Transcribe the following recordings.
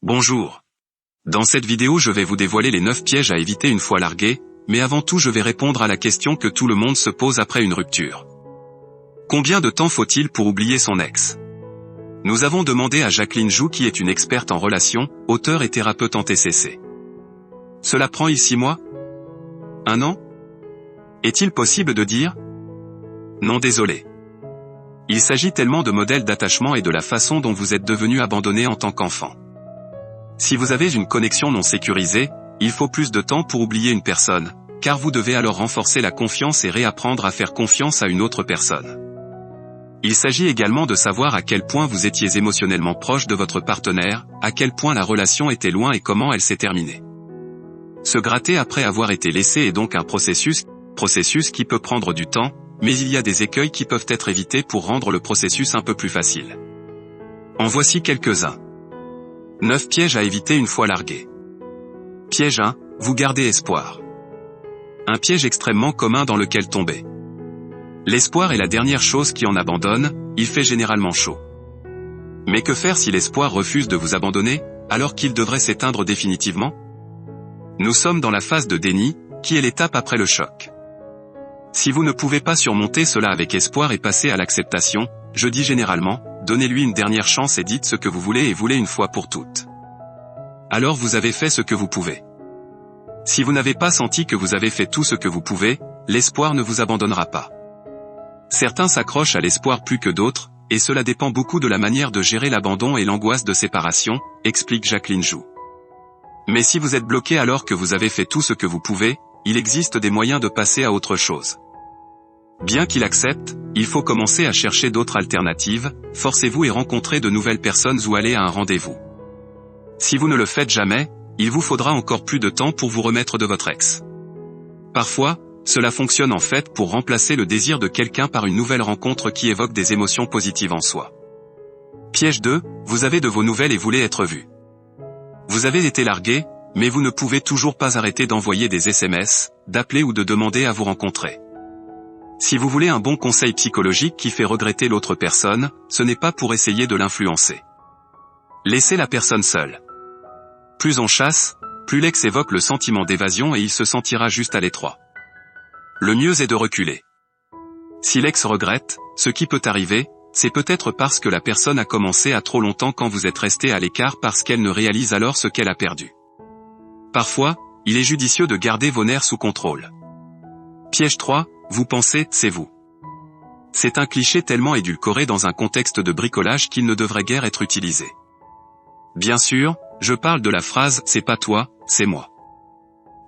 Bonjour. Dans cette vidéo je vais vous dévoiler les 9 pièges à éviter une fois largué, mais avant tout je vais répondre à la question que tout le monde se pose après une rupture. Combien de temps faut-il pour oublier son ex? Nous avons demandé à Jacqueline Joux qui est une experte en relations, auteure et thérapeute en TCC. Cela prend 6 mois? 1 an? Est-il possible de dire? Non, désolé. Il s'agit tellement de modèles d'attachement et de la façon dont vous êtes devenu abandonné en tant qu'enfant. Si vous avez une connexion non sécurisée, il faut plus de temps pour oublier une personne, car vous devez alors renforcer la confiance et réapprendre à faire confiance à une autre personne. Il s'agit également de savoir à quel point vous étiez émotionnellement proche de votre partenaire, à quel point la relation était loin et comment elle s'est terminée. Se gratter après avoir été laissé est donc un processus qui peut prendre du temps, mais il y a des écueils qui peuvent être évités pour rendre le processus un peu plus facile. En voici quelques-uns. 9 pièges à éviter une fois largué. Piège 1, vous gardez espoir. Un piège extrêmement commun dans lequel tomber. L'espoir est la dernière chose qui en abandonne, il fait généralement chaud. Mais que faire si l'espoir refuse de vous abandonner, alors qu'il devrait s'éteindre définitivement? Nous sommes dans la phase de déni, qui est l'étape après le choc. Si vous ne pouvez pas surmonter cela avec espoir et passer à l'acceptation, je dis généralement, donnez-lui une dernière chance et dites ce que vous voulez et voulez une fois pour toutes. Alors vous avez fait ce que vous pouvez. Si vous n'avez pas senti que vous avez fait tout ce que vous pouvez, l'espoir ne vous abandonnera pas. Certains s'accrochent à l'espoir plus que d'autres, et cela dépend beaucoup de la manière de gérer l'abandon et l'angoisse de séparation, explique Jacqueline Joux. Mais si vous êtes bloqué alors que vous avez fait tout ce que vous pouvez, il existe des moyens de passer à autre chose. Bien qu'il accepte, il faut commencer à chercher d'autres alternatives, forcez-vous et rencontrez de nouvelles personnes ou allez à un rendez-vous. Si vous ne le faites jamais, il vous faudra encore plus de temps pour vous remettre de votre ex. Parfois, cela fonctionne en fait pour remplacer le désir de quelqu'un par une nouvelle rencontre qui évoque des émotions positives en soi. Piège 2, vous avez de vos nouvelles et voulez être vu. Vous avez été largué, mais vous ne pouvez toujours pas arrêter d'envoyer des SMS, d'appeler ou de demander à vous rencontrer. Si vous voulez un bon conseil psychologique qui fait regretter l'autre personne, ce n'est pas pour essayer de l'influencer. Laissez la personne seule. Plus on chasse, plus l'ex évoque le sentiment d'évasion et il se sentira juste à l'étroit. Le mieux est de reculer. Si l'ex regrette, ce qui peut arriver, c'est peut-être parce que la personne a commencé à trop longtemps quand vous êtes resté à l'écart parce qu'elle ne réalise alors ce qu'elle a perdu. Parfois, il est judicieux de garder vos nerfs sous contrôle. Piège 3, vous pensez, c'est vous. C'est un cliché tellement édulcoré dans un contexte de bricolage qu'il ne devrait guère être utilisé. Bien sûr, je parle de la phrase « c'est pas toi, c'est moi ».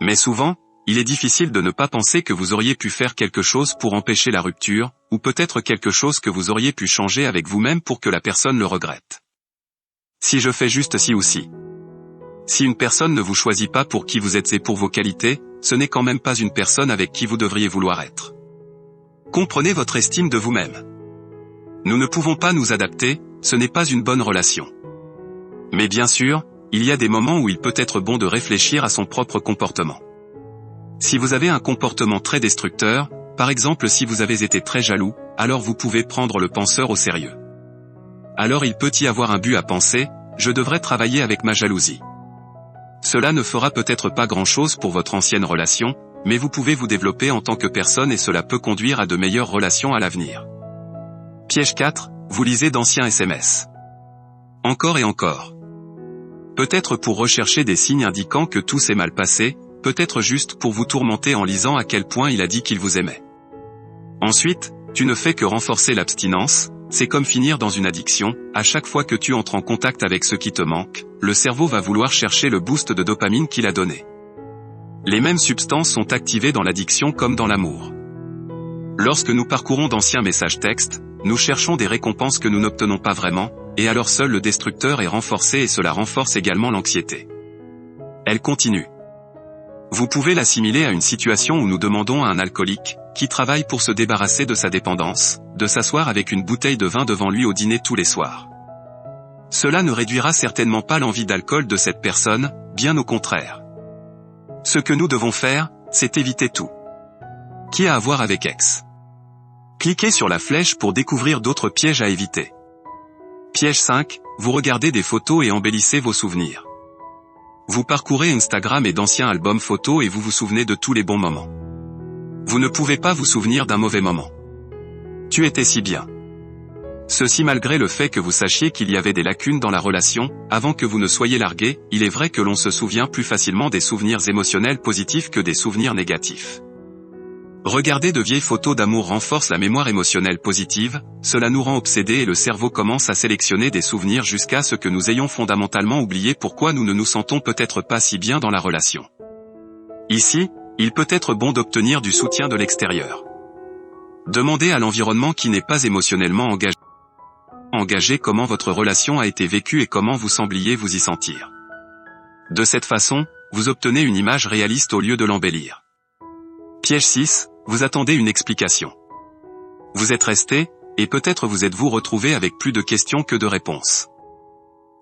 Mais souvent, il est difficile de ne pas penser que vous auriez pu faire quelque chose pour empêcher la rupture, ou peut-être quelque chose que vous auriez pu changer avec vous-même pour que la personne le regrette. Si je fais juste ci ou ci. Si une personne ne vous choisit pas pour qui vous êtes et pour vos qualités, ce n'est quand même pas une personne avec qui vous devriez vouloir être. Comprenez votre estime de vous-même. Nous ne pouvons pas nous adapter, ce n'est pas une bonne relation. Mais bien sûr, il y a des moments où il peut être bon de réfléchir à son propre comportement. Si vous avez un comportement très destructeur, par exemple si vous avez été très jaloux, alors vous pouvez prendre le penseur au sérieux. Alors il peut y avoir un but à penser, je devrais travailler avec ma jalousie. Cela ne fera peut-être pas grand-chose pour votre ancienne relation, mais vous pouvez vous développer en tant que personne et cela peut conduire à de meilleures relations à l'avenir. Piège 4, vous lisez d'anciens SMS. Encore et encore. Peut-être pour rechercher des signes indiquant que tout s'est mal passé, peut-être juste pour vous tourmenter en lisant à quel point il a dit qu'il vous aimait. Ensuite, tu ne fais que renforcer l'abstinence, c'est comme finir dans une addiction, à chaque fois que tu entres en contact avec ce qui te manque, le cerveau va vouloir chercher le boost de dopamine qu'il a donné. Les mêmes substances sont activées dans l'addiction comme dans l'amour. Lorsque nous parcourons d'anciens messages textes, nous cherchons des récompenses que nous n'obtenons pas vraiment, et alors seul le destructeur est renforcé et cela renforce également l'anxiété. Elle continue. Vous pouvez l'assimiler à une situation où nous demandons à un alcoolique, qui travaille pour se débarrasser de sa dépendance, de s'asseoir avec une bouteille de vin devant lui au dîner tous les soirs. Cela ne réduira certainement pas l'envie d'alcool de cette personne, bien au contraire. Ce que nous devons faire, c'est éviter tout. Qui a à voir avec ex? Cliquez sur la flèche pour découvrir d'autres pièges à éviter. Piège 5, vous regardez des photos et embellissez vos souvenirs. Vous parcourez Instagram et d'anciens albums photos et vous vous souvenez de tous les bons moments. Vous ne pouvez pas vous souvenir d'un mauvais moment. Tu étais si bien. Ceci malgré le fait que vous sachiez qu'il y avait des lacunes dans la relation, avant que vous ne soyez largué, il est vrai que l'on se souvient plus facilement des souvenirs émotionnels positifs que des souvenirs négatifs. Regarder de vieilles photos d'amour renforce la mémoire émotionnelle positive, cela nous rend obsédés et le cerveau commence à sélectionner des souvenirs jusqu'à ce que nous ayons fondamentalement oublié pourquoi nous ne nous sentons peut-être pas si bien dans la relation. Ici, il peut être bon d'obtenir du soutien de l'extérieur. Demandez à l'environnement qui n'est pas émotionnellement engagé comment votre relation a été vécue et comment vous sembliez vous y sentir. De cette façon, vous obtenez une image réaliste au lieu de l'embellir. Piège 6, vous attendez une explication. Vous êtes resté, et peut-être vous êtes-vous retrouvé avec plus de questions que de réponses.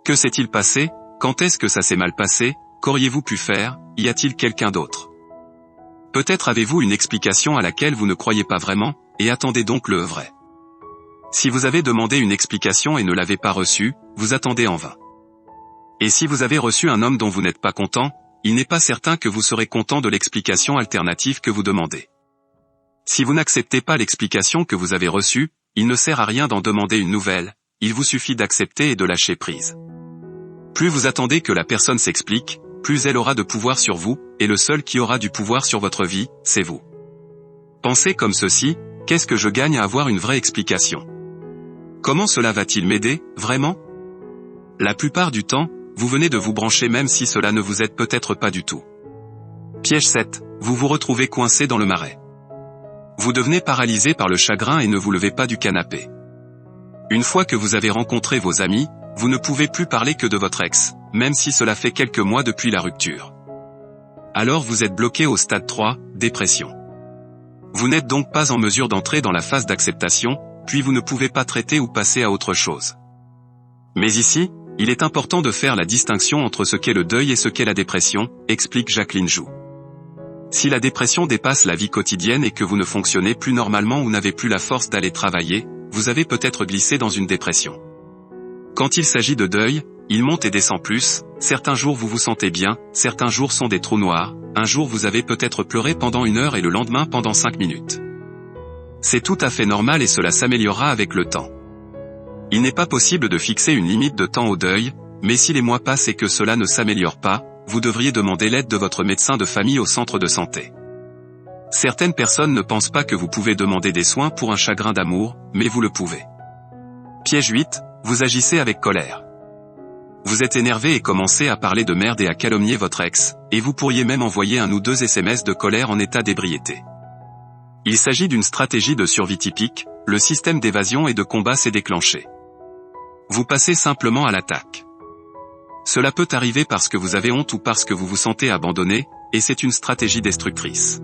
Que s'est-il passé? Quand est-ce que ça s'est mal passé? Qu'auriez-vous pu faire? Y a-t-il quelqu'un d'autre? Peut-être avez-vous une explication à laquelle vous ne croyez pas vraiment, et attendez donc le vrai. Si vous avez demandé une explication et ne l'avez pas reçue, vous attendez en vain. Et si vous avez reçu un homme dont vous n'êtes pas content, il n'est pas certain que vous serez content de l'explication alternative que vous demandez. Si vous n'acceptez pas l'explication que vous avez reçue, il ne sert à rien d'en demander une nouvelle, il vous suffit d'accepter et de lâcher prise. Plus vous attendez que la personne s'explique, plus elle aura de pouvoir sur vous, et le seul qui aura du pouvoir sur votre vie, c'est vous. Pensez comme ceci, qu'est-ce que je gagne à avoir une vraie explication? Comment cela va-t-il m'aider, vraiment? La plupart du temps, vous venez de vous brancher même si cela ne vous aide peut-être pas du tout. Piège 7, vous vous retrouvez coincé dans le marais. Vous devenez paralysé par le chagrin et ne vous levez pas du canapé. Une fois que vous avez rencontré vos amis, vous ne pouvez plus parler que de votre ex, même si cela fait quelques mois depuis la rupture. Alors vous êtes bloqué au stade 3, dépression. Vous n'êtes donc pas en mesure d'entrer dans la phase d'acceptation, puis vous ne pouvez pas traiter ou passer à autre chose. Mais ici, il est important de faire la distinction entre ce qu'est le deuil et ce qu'est la dépression, explique Jacqueline Joux. Si la dépression dépasse la vie quotidienne et que vous ne fonctionnez plus normalement ou n'avez plus la force d'aller travailler, vous avez peut-être glissé dans une dépression. Quand il s'agit de deuil, il monte et descend plus, certains jours vous vous sentez bien, certains jours sont des trous noirs, un jour vous avez peut-être pleuré pendant 1 heure et le lendemain pendant 5 minutes. C'est tout à fait normal et cela s'améliorera avec le temps. Il n'est pas possible de fixer une limite de temps au deuil, mais si les mois passent et que cela ne s'améliore pas, vous devriez demander l'aide de votre médecin de famille au centre de santé. Certaines personnes ne pensent pas que vous pouvez demander des soins pour un chagrin d'amour, mais vous le pouvez. Piège 8, vous agissez avec colère. Vous êtes énervé et commencez à parler de merde et à calomnier votre ex, et vous pourriez même envoyer 1 ou 2 SMS de colère en état d'ébriété. Il s'agit d'une stratégie de survie typique, le système d'évasion et de combat s'est déclenché. Vous passez simplement à l'attaque. Cela peut arriver parce que vous avez honte ou parce que vous vous sentez abandonné, et c'est une stratégie destructrice.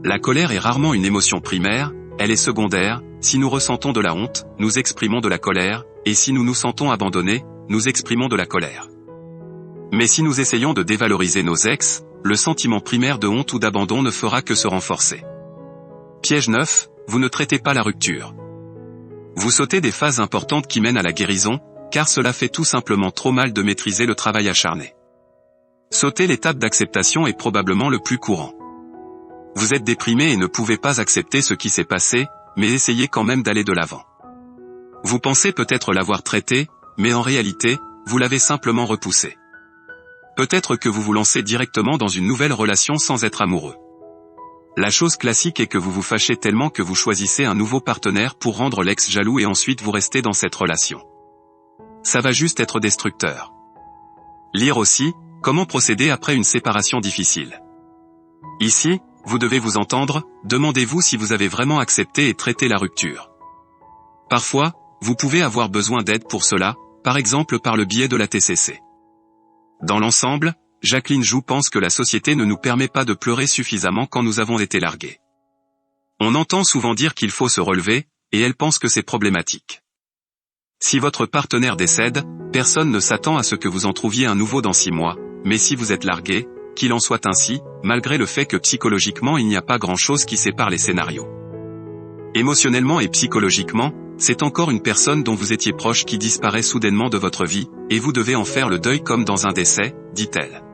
La colère est rarement une émotion primaire, elle est secondaire, si nous ressentons de la honte, nous exprimons de la colère, et si nous nous sentons abandonnés, nous exprimons de la colère. Mais si nous essayons de dévaloriser nos ex, le sentiment primaire de honte ou d'abandon ne fera que se renforcer. Piège 9, vous ne traitez pas la rupture. Vous sautez des phases importantes qui mènent à la guérison, car cela fait tout simplement trop mal de maîtriser le travail acharné. Sauter l'étape d'acceptation est probablement le plus courant. Vous êtes déprimé et ne pouvez pas accepter ce qui s'est passé, mais essayez quand même d'aller de l'avant. Vous pensez peut-être l'avoir traité, mais en réalité, vous l'avez simplement repoussé. Peut-être que vous vous lancez directement dans une nouvelle relation sans être amoureux. La chose classique est que vous vous fâchez tellement que vous choisissez un nouveau partenaire pour rendre l'ex jaloux et ensuite vous restez dans cette relation. Ça va juste être destructeur. Lire aussi, comment procéder après une séparation difficile. Ici, vous devez vous entendre, demandez-vous si vous avez vraiment accepté et traité la rupture. Parfois, vous pouvez avoir besoin d'aide pour cela, par exemple par le biais de la TCC. Dans l'ensemble, Jacqueline Joux pense que la société ne nous permet pas de pleurer suffisamment quand nous avons été largués. On entend souvent dire qu'il faut se relever, et elle pense que c'est problématique. Si votre partenaire décède, personne ne s'attend à ce que vous en trouviez un nouveau dans 6 mois, mais si vous êtes largué, qu'il en soit ainsi, malgré le fait que psychologiquement il n'y a pas grand-chose qui sépare les scénarios. Émotionnellement et psychologiquement, C'est encore une personne dont vous étiez proche qui disparaît soudainement de votre vie, et vous devez en faire le deuil comme dans un décès, dit-elle.